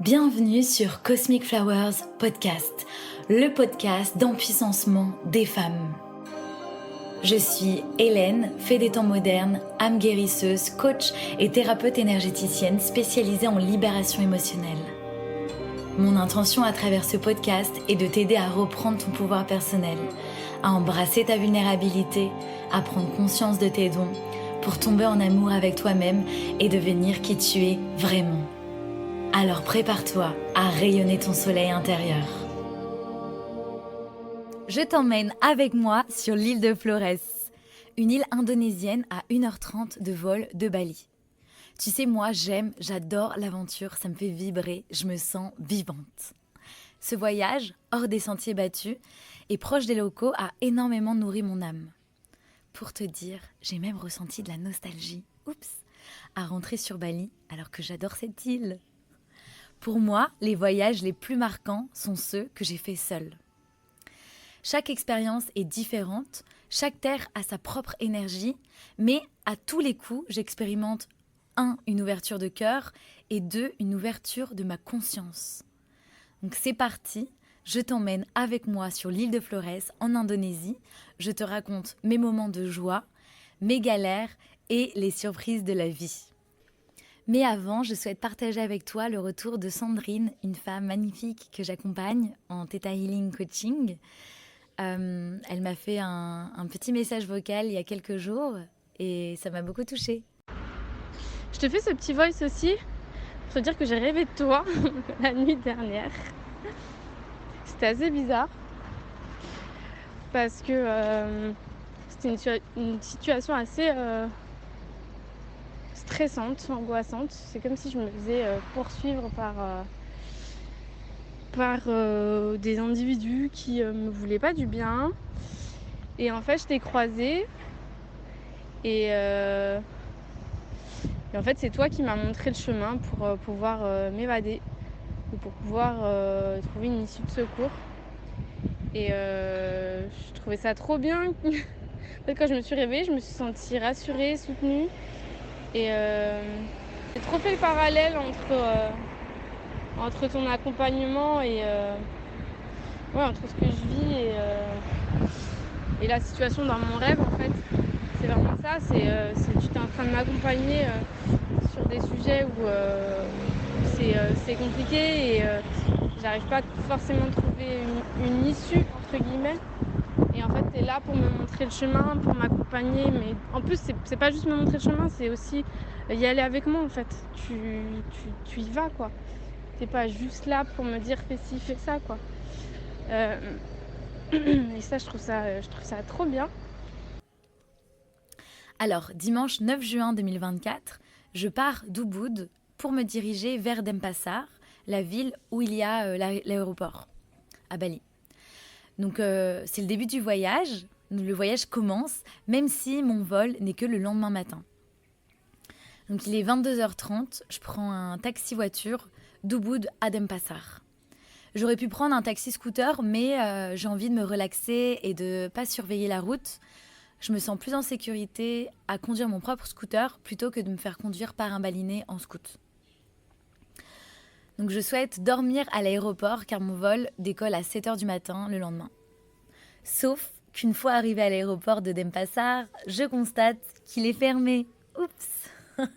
Bienvenue sur Cosmic Flowers Podcast, le podcast d'empuissancement des femmes. Je suis Hélène, fée des temps modernes, âme guérisseuse, coach et thérapeute énergéticienne spécialisée en libération émotionnelle. Mon intention à travers ce podcast est de t'aider à reprendre ton pouvoir personnel, à embrasser ta vulnérabilité, à prendre conscience de tes dons, pour tomber en amour avec toi-même et devenir qui tu es vraiment. Alors prépare-toi à rayonner ton soleil intérieur. Je t'emmène avec moi sur l'île de Flores, une île indonésienne à 1h30 de vol de Bali. Tu sais, moi, j'adore l'aventure, ça me fait vibrer, je me sens vivante. Ce voyage, hors des sentiers battus et proche des locaux, a énormément nourri mon âme. Pour te dire, j'ai même ressenti de la nostalgie, à rentrer sur Bali alors que j'adore cette île. Pour moi, les voyages les plus marquants sont ceux que j'ai faits seule. Chaque expérience est différente, chaque terre a sa propre énergie, mais à tous les coups, j'expérimente 1. Une ouverture de cœur et 2. Une ouverture de ma conscience. Donc c'est parti, je t'emmène avec moi sur l'île de Flores en Indonésie, je te raconte mes moments de joie, mes galères et les surprises de la vie. Mais avant, je souhaite partager avec toi le retour de Sandrine, une femme magnifique que j'accompagne en Theta Healing Coaching. Elle m'a fait un petit message vocal il y a quelques jours et ça m'a beaucoup touchée. Je te fais ce petit voice aussi pour te dire que j'ai rêvé de toi la nuit dernière. C'était assez bizarre parce que c'était une situation assez stressante, angoissante. C'est comme si je me faisais poursuivre par des individus qui me voulaient pas du bien. Et en fait, je t'ai croisée et en fait, c'est toi qui m'as montré le chemin pour pouvoir m'évader ou pour pouvoir trouver une issue de secours. Et je trouvais ça trop bien. En fait, quand je me suis réveillée, je me suis sentie rassurée, soutenue. Et j'ai trop fait le parallèle entre ton accompagnement et entre ce que je vis et la situation dans mon rêve, en fait. C'est vraiment ça, tu es en train de m'accompagner sur des sujets où c'est compliqué et j'arrive pas forcément à trouver une issue, entre guillemets. Et en fait, tu es là pour me montrer le chemin, pour m'accompagner. Mais en plus, c'est pas juste me montrer le chemin, c'est aussi y aller avec moi, en fait. Tu y vas, quoi. T'es pas juste là pour me dire fais ci, fais ça, quoi. Et ça, je trouve ça trop bien. Alors, dimanche 9 juin 2024, je pars d'Ubud pour me diriger vers Denpasar, la ville où il y a l'aéroport, à Bali. Donc, c'est le début du voyage. Le voyage commence, même si mon vol n'est que le lendemain matin. Donc, il est 22h30, je prends un taxi-voiture d'Ubud à Denpasar. J'aurais pu prendre un taxi-scooter, mais j'ai envie de me relaxer et de ne pas surveiller la route. Je me sens plus en sécurité à conduire mon propre scooter plutôt que de me faire conduire par un balinais en scoot. Donc je souhaite dormir à l'aéroport car mon vol décolle à 7h du matin le lendemain. Sauf qu'une fois arrivée à l'aéroport de Denpasar, je constate qu'il est fermé. Oups.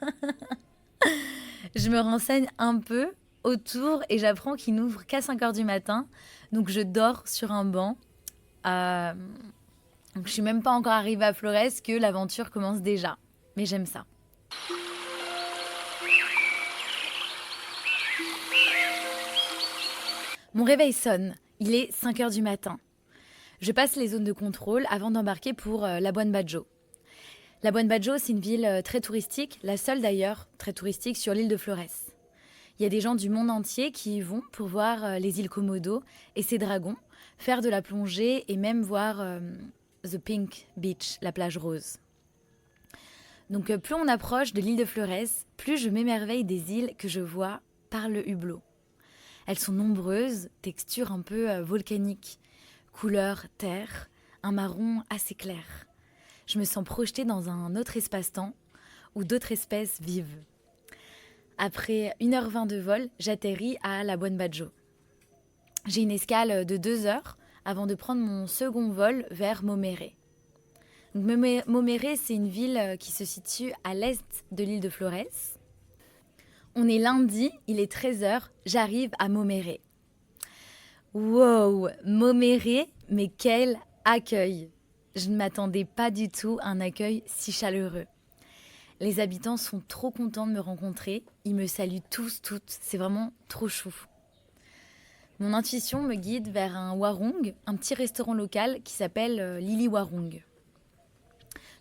Je me renseigne un peu autour et j'apprends qu'il n'ouvre qu'à 5h du matin. Donc je dors sur un banc. Donc je suis même pas encore arrivée à Flores que l'aventure commence déjà. Mais j'aime ça. Mon réveil sonne. Il est 5h du matin. Je passe les zones de contrôle avant d'embarquer pour Labuan Bajo. Labuan Bajo, c'est une ville très touristique, la seule d'ailleurs très touristique sur l'île de Flores. Il y a des gens du monde entier qui y vont pour voir les îles Komodo et ses dragons, faire de la plongée et même voir The Pink Beach, la plage rose. Donc plus on approche de l'île de Flores, plus je m'émerveille des îles que je vois par le hublot. Elles sont nombreuses, texture un peu volcanique, couleur terre, un marron assez clair. Je me sens projetée dans un autre espace-temps où d'autres espèces vivent. Après 1h20 de vol, j'atterris à La Buone-Baggio. J'ai une escale de 2 heures avant de prendre mon second vol vers Momere. Donc, Momere, c'est une ville qui se situe à l'est de l'île de Flores. On est lundi, il est 13h, j'arrive à Momere. Wow, Momere, mais quel accueil! Je ne m'attendais pas du tout à un accueil si chaleureux. Les habitants sont trop contents de me rencontrer, ils me saluent tous, toutes, c'est vraiment trop chou. Mon intuition me guide vers un warung, un petit restaurant local qui s'appelle Lili Warung.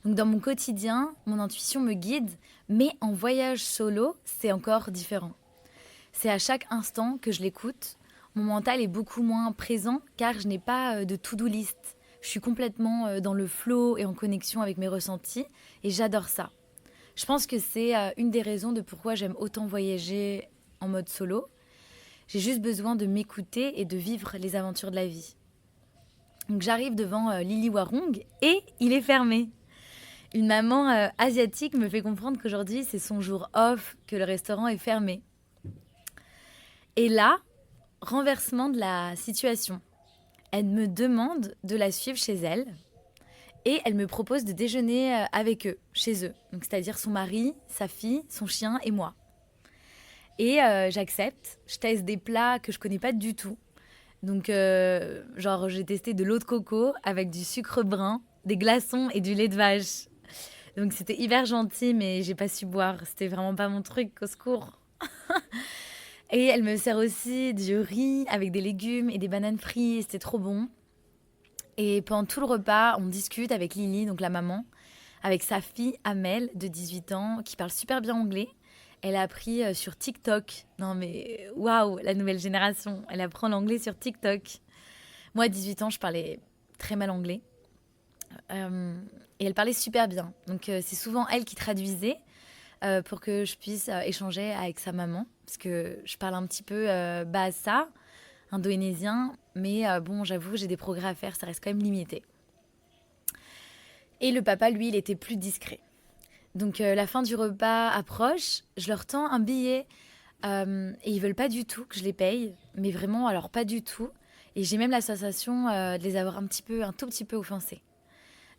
Donc dans mon quotidien, mon intuition me guide, mais en voyage solo, c'est encore différent. C'est à chaque instant que je l'écoute. Mon mental est beaucoup moins présent car je n'ai pas de to-do list. Je suis complètement dans le flow et en connexion avec mes ressentis et j'adore ça. Je pense que c'est une des raisons de pourquoi j'aime autant voyager en mode solo. J'ai juste besoin de m'écouter et de vivre les aventures de la vie. Donc j'arrive devant Lili Warung et il est fermé. Une maman asiatique me fait comprendre qu'aujourd'hui, c'est son jour off, que le restaurant est fermé. Et là, renversement de la situation. Elle me demande de la suivre chez elle et elle me propose de déjeuner avec eux, chez eux. Donc, c'est-à-dire son mari, sa fille, son chien et moi. Et j'accepte. Je teste des plats que je connais pas du tout. Donc, genre, j'ai testé de l'eau de coco avec du sucre brun, des glaçons et du lait de vache. Donc c'était hyper gentil, mais j'ai pas su boire. C'était vraiment pas mon truc, au secours. Et elle me sert aussi du riz avec des légumes et des bananes frites. C'était trop bon. Et pendant tout le repas, on discute avec Lili, donc la maman, avec sa fille Amel, de 18 ans, qui parle super bien anglais. Elle a appris sur TikTok. Non mais waouh, la nouvelle génération. Elle apprend l'anglais sur TikTok. Moi, à 18 ans, je parlais très mal anglais. Et elle parlait super bien. Donc c'est souvent elle qui traduisait pour que je puisse échanger avec sa maman. Parce que je parle un petit peu bahasa, indo-indonésien. Mais bon, j'avoue, j'ai des progrès à faire. Ça reste quand même limité. Et le papa, lui, il était plus discret. Donc la fin du repas approche. Je leur tends un billet. Et ils veulent pas du tout que je les paye. Mais vraiment, alors pas du tout. Et j'ai même la sensation de les avoir un tout petit peu offensés.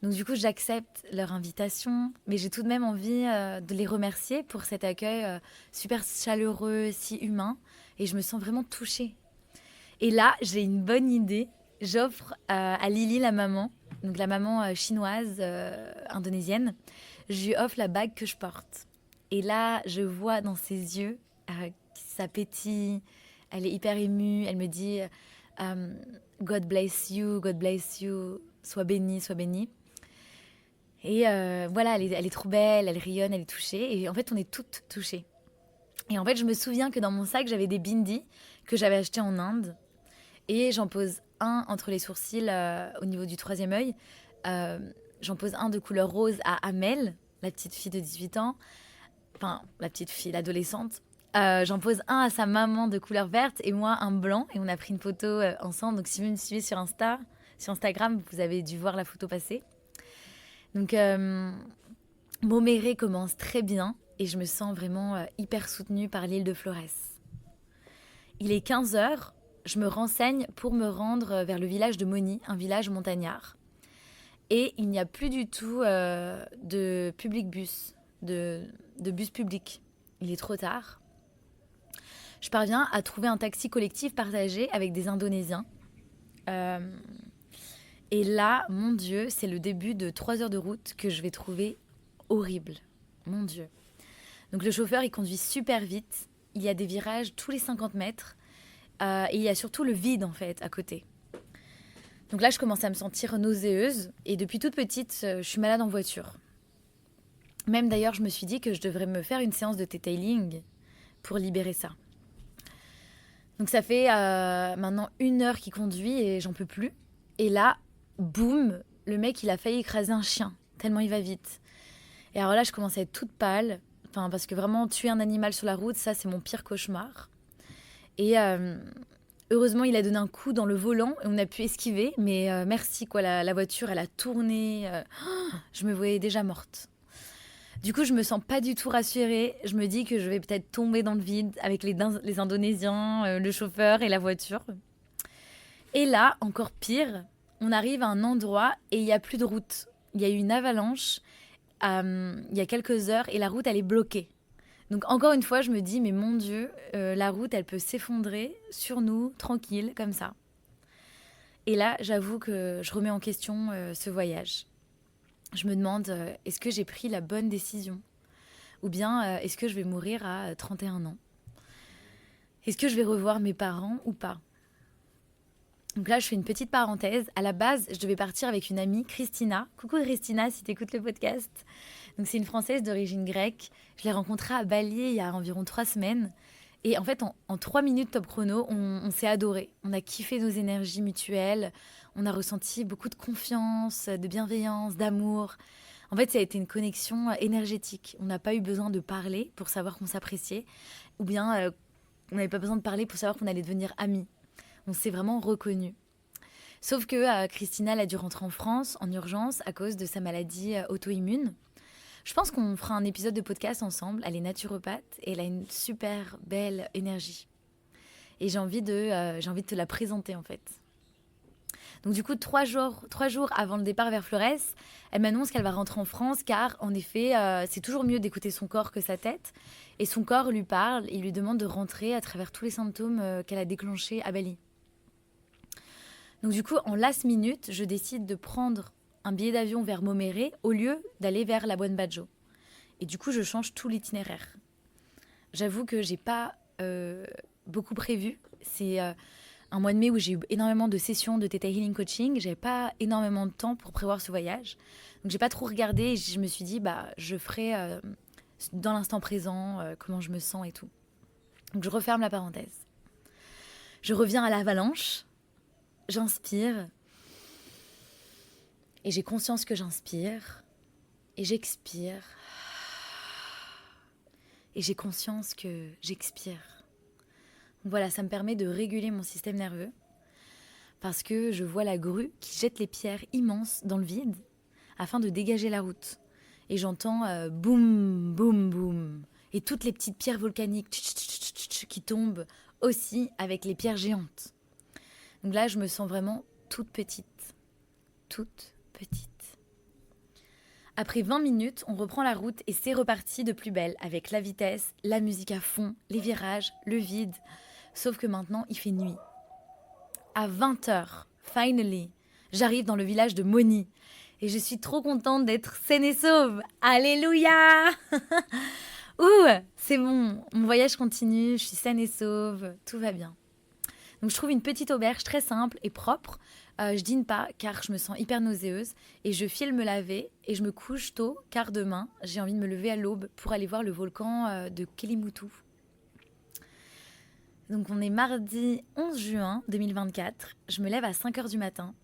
Donc du coup, j'accepte leur invitation, mais j'ai tout de même envie de les remercier pour cet accueil super chaleureux, si humain, et je me sens vraiment touchée. Et là, j'ai une bonne idée. J'offre à Lili, la maman, donc la maman chinoise, indonésienne, je lui offre la bague que je porte. Et là, je vois dans ses yeux que ça pétille, elle est hyper émue, elle me dit God bless you, sois bénie, sois bénie. Et voilà, elle est trop belle, elle rayonne, elle est touchée. Et en fait, on est toutes touchées. Et en fait, je me souviens que dans mon sac, j'avais des bindis que j'avais achetés en Inde. Et j'en pose un entre les sourcils au niveau du troisième œil. J'en pose un de couleur rose à Amel, la petite fille de 18 ans. Enfin, la petite fille, l'adolescente. J'en pose un à sa maman de couleur verte et moi un blanc. Et on a pris une photo ensemble. Donc si vous me suivez sur Instagram, vous avez dû voir la photo passer. Donc, Momere commence très bien et je me sens vraiment hyper soutenue par l'île de Flores. Il est 15h, je me renseigne pour me rendre vers le village de Moni, un village montagnard. Et il n'y a plus du tout de public bus, de bus public. Il est trop tard. Je parviens à trouver un taxi collectif partagé avec des Indonésiens. Et là, mon Dieu, c'est le début de 3 heures de route que je vais trouver horrible. Mon Dieu. Donc le chauffeur, il conduit super vite. Il y a des virages tous les 50 mètres. Et il y a surtout le vide, en fait, à côté. Donc là, je commence à me sentir nauséeuse. Et depuis toute petite, je suis malade en voiture. Même d'ailleurs, je me suis dit que je devrais me faire une séance de detailing pour libérer ça. Donc ça fait maintenant 1 heure qu'il conduit et j'en peux plus. Et là, boum, le mec, il a failli écraser un chien, tellement il va vite. Et alors là, je commence à être toute pâle, parce que vraiment, tuer un animal sur la route, ça, c'est mon pire cauchemar. Et heureusement, il a donné un coup dans le volant et on a pu esquiver, mais merci, quoi, la voiture, elle a tourné. Je me voyais déjà morte. Du coup, je me sens pas du tout rassurée. Je me dis que je vais peut-être tomber dans le vide avec les Indonésiens, le chauffeur et la voiture. Et là, encore pire, on arrive à un endroit et il n'y a plus de route. Il y a eu une avalanche il y a quelques heures et la route, elle est bloquée. Donc encore une fois, je me dis, mais mon Dieu, la route, elle peut s'effondrer sur nous, tranquille, comme ça. Et là, j'avoue que je remets en question ce voyage. Je me demande, est-ce que j'ai pris la bonne décision ? Ou bien, est-ce que je vais mourir à 31 ans ? Est-ce que je vais revoir mes parents ou pas ? Donc là, je fais une petite parenthèse. À la base, je devais partir avec une amie, Christina. Coucou Christina, si tu écoutes le podcast. Donc c'est une Française d'origine grecque. Je l'ai rencontrée à Bali il y a environ 3 semaines. Et en fait, en 3 minutes top chrono, on s'est adorés. On a kiffé nos énergies mutuelles. On a ressenti beaucoup de confiance, de bienveillance, d'amour. En fait, ça a été une connexion énergétique. On n'a pas eu besoin de parler pour savoir qu'on s'appréciait. Ou bien, on n'avait pas besoin de parler pour savoir qu'on allait devenir amis. On s'est vraiment reconnus. Sauf que Christina, elle a dû rentrer en France en urgence à cause de sa maladie auto-immune. Je pense qu'on fera un épisode de podcast ensemble. Elle est naturopathe et elle a une super belle énergie. Et j'ai envie de te la présenter en fait. Donc du coup, 3 jours avant le départ vers Flores, elle m'annonce qu'elle va rentrer en France car en effet, c'est toujours mieux d'écouter son corps que sa tête. Et son corps lui parle, il lui demande de rentrer à travers tous les symptômes qu'elle a déclenchés à Bali. Donc du coup, en last minute, je décide de prendre un billet d'avion vers Moméré au lieu d'aller vers Labuan Bajo. Et du coup, je change tout l'itinéraire. J'avoue que j'ai pas beaucoup prévu. C'est un mois de mai où j'ai eu énormément de sessions de Theta Healing Coaching. J'avais pas énormément de temps pour prévoir ce voyage. Donc j'ai pas trop regardé et je me suis dit, je ferai dans l'instant présent comment je me sens et tout. Donc je referme la parenthèse. Je reviens à l'avalanche. J'inspire. Et j'ai conscience que j'inspire. Et j'expire. Et j'ai conscience que j'expire. Donc voilà, ça me permet de réguler mon système nerveux. Parce que je vois la grue qui jette les pierres immenses dans le vide afin de dégager la route. Et j'entends boum, boum, boum. Et toutes les petites pierres volcaniques qui tombent aussi avec les pierres géantes. Donc là, je me sens vraiment toute petite. Toute petite. Après 20 minutes, on reprend la route et c'est reparti de plus belle avec la vitesse, la musique à fond, les virages, le vide. Sauf que maintenant, il fait nuit. À 20h, finally, j'arrive dans le village de Moni. Et je suis trop contente d'être saine et sauve. Alléluia. Ouh, c'est bon, mon voyage continue, je suis saine et sauve, tout va bien. Donc je trouve une petite auberge très simple et propre. Je dîne pas car je me sens hyper nauséeuse et je file me laver et je me couche tôt car demain j'ai envie de me lever à l'aube pour aller voir le volcan de Kelimutu. Donc on est mardi 11 juin 2024, je me lève à 5h du matin.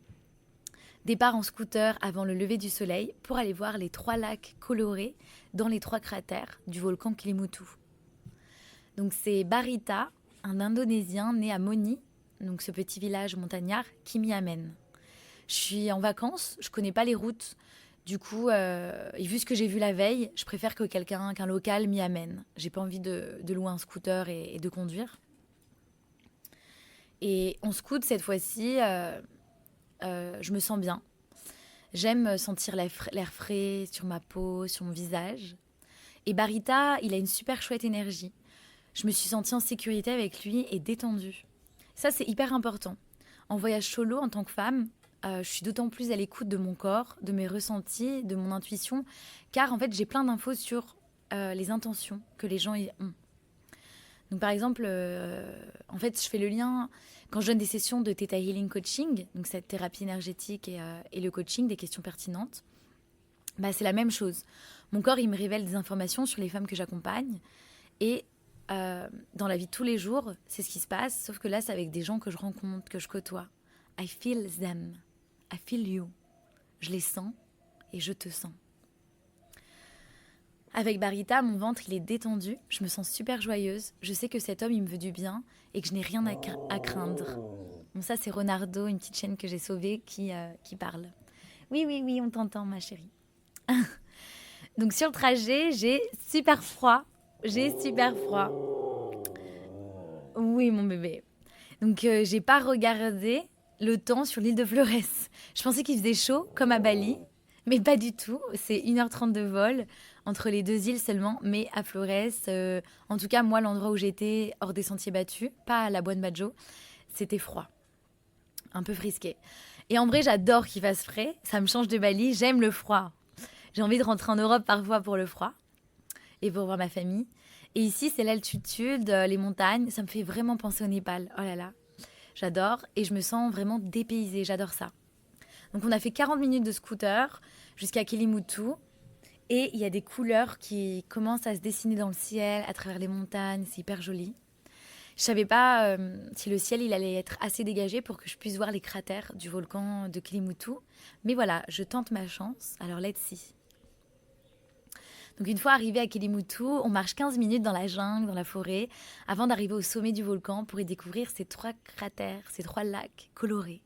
Départ en scooter avant le lever du soleil pour aller voir les 3 lacs colorés dans les 3 cratères du volcan Kelimutu. Donc c'est Barita, un Indonésien né à Moni, donc ce petit village montagnard, qui m'y amène. Je suis en vacances, je connais pas les routes. Du coup, et vu ce que j'ai vu la veille, je préfère que qu'un local m'y amène. J'ai pas envie de louer un scooter et de conduire. Et en scoot, cette fois-ci, je me sens bien. J'aime sentir l'air frais sur ma peau, sur mon visage. Et Barita, il a une super chouette énergie. Je me suis sentie en sécurité avec lui et détendue. Ça, c'est hyper important. En voyage solo, en tant que femme, je suis d'autant plus à l'écoute de mon corps, de mes ressentis, de mon intuition, car en fait, j'ai plein d'infos sur les intentions que les gens ont. Donc, par exemple, en fait, je fais le lien quand je donne des sessions de Theta Healing Coaching, donc cette thérapie énergétique et le coaching, des questions pertinentes. C'est la même chose. Mon corps, il me révèle des informations sur les femmes que j'accompagne et dans la vie de tous les jours, c'est ce qui se passe, sauf que là, c'est avec des gens que je rencontre, que je côtoie. I feel them. I feel you. Je les sens et je te sens. Avec Barita, mon ventre, il est détendu. Je me sens super joyeuse. Je sais que cet homme, il me veut du bien et que je n'ai rien à craindre. Bon, ça, c'est Ronardo, une petite chienne que j'ai sauvée, qui parle. Oui, on t'entend, ma chérie. Donc sur le trajet, j'ai super froid. Oui, mon bébé. Donc j'ai pas regardé le temps sur l'île de Flores. Je pensais qu'il faisait chaud, comme à Bali, mais pas du tout. C'est 1h30 de vol entre les deux îles seulement, mais à Flores, en tout cas moi l'endroit où j'étais, hors des sentiers battus, pas à la Buon Baggio, c'était froid, un peu frisqué. Et en vrai, j'adore qu'il fasse frais, ça me change de Bali, j'aime le froid. J'ai envie de rentrer en Europe parfois pour le froid et pour voir ma famille. Et ici, c'est l'altitude, les montagnes, ça me fait vraiment penser au Népal. Oh là là, j'adore et je me sens vraiment dépaysée, j'adore ça. Donc on a fait 40 minutes de scooter jusqu'à Kelimutu et il y a des couleurs qui commencent à se dessiner dans le ciel, à travers les montagnes, c'est hyper joli. Je savais pas si le ciel il allait être assez dégagé pour que je puisse voir les cratères du volcan de Kelimutu. Mais voilà, je tente ma chance, alors let's see. Donc une fois arrivé à Kelimutu, on marche 15 minutes dans la jungle, dans la forêt, avant d'arriver au sommet du volcan pour y découvrir ces 3 cratères, ces 3 lacs colorés.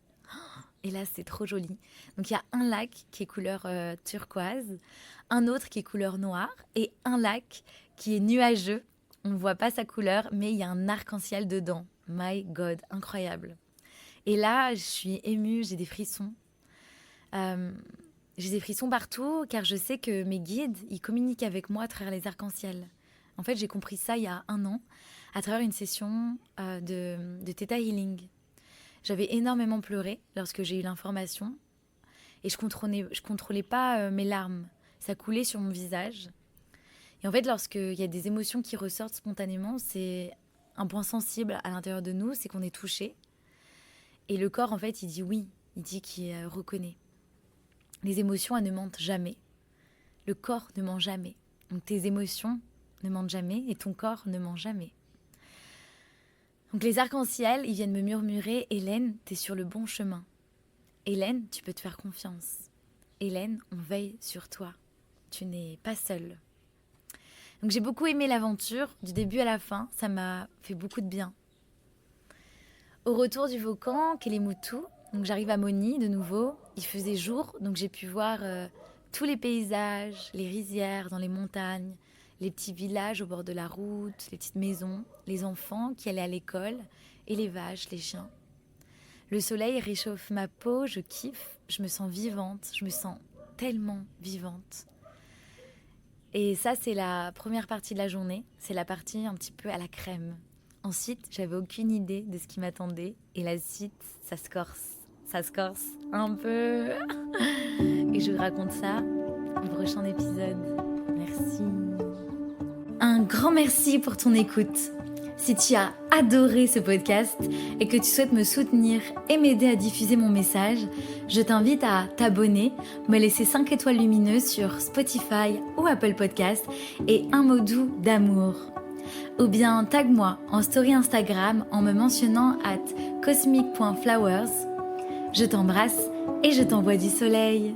Et là, c'est trop joli. Donc il y a un lac qui est couleur turquoise, un autre qui est couleur noire et un lac qui est nuageux. On ne voit pas sa couleur, mais il y a un arc-en-ciel dedans. My God, incroyable. Et là, je suis émue, j'ai des frissons. J'ai des frissons partout car je sais que mes guides, ils communiquent avec moi à travers les arcs-en-ciel. En fait, j'ai compris ça il y a 1 an à travers une session de Theta Healing. J'avais énormément pleuré lorsque j'ai eu l'information et je contrôlais pas mes larmes. Ça coulait sur mon visage. Et en fait, lorsqu'il y a des émotions qui ressortent spontanément, c'est un point sensible à l'intérieur de nous, c'est qu'on est touché. Et le corps, en fait, il dit oui, il dit qu'il reconnaît. Les émotions, elles ne mentent jamais. Le corps ne ment jamais. Donc tes émotions ne mentent jamais et ton corps ne ment jamais. Donc les arcs-en-ciel, ils viennent me murmurer « Hélène, t'es sur le bon chemin. Hélène, tu peux te faire confiance. Hélène, on veille sur toi. Tu n'es pas seule. » Donc j'ai beaucoup aimé l'aventure, du début à la fin, ça m'a fait beaucoup de bien. Au retour du volcan, Kelimutu, donc j'arrive à Moni de nouveau, il faisait jour, donc j'ai pu voir tous les paysages, les rizières dans les montagnes, les petits villages au bord de la route, les petites maisons, les enfants qui allaient à l'école et les vaches, les chiens. Le soleil réchauffe ma peau, je kiffe, je me sens vivante, je me sens tellement vivante. Et ça, c'est la première partie de la journée, c'est la partie un petit peu à la crème. Ensuite, j'avais aucune idée de ce qui m'attendait et la suite, ça se corse un peu. Et je vous raconte ça au prochain épisode. Merci. Un grand merci pour ton écoute. Si tu as adoré ce podcast et que tu souhaites me soutenir et m'aider à diffuser mon message, je t'invite à t'abonner, me laisser 5 étoiles lumineuses sur Spotify ou Apple Podcast et un mot doux d'amour. Ou bien tag-moi en story Instagram en me mentionnant @cosmic.flowers. Je t'embrasse et je t'envoie du soleil.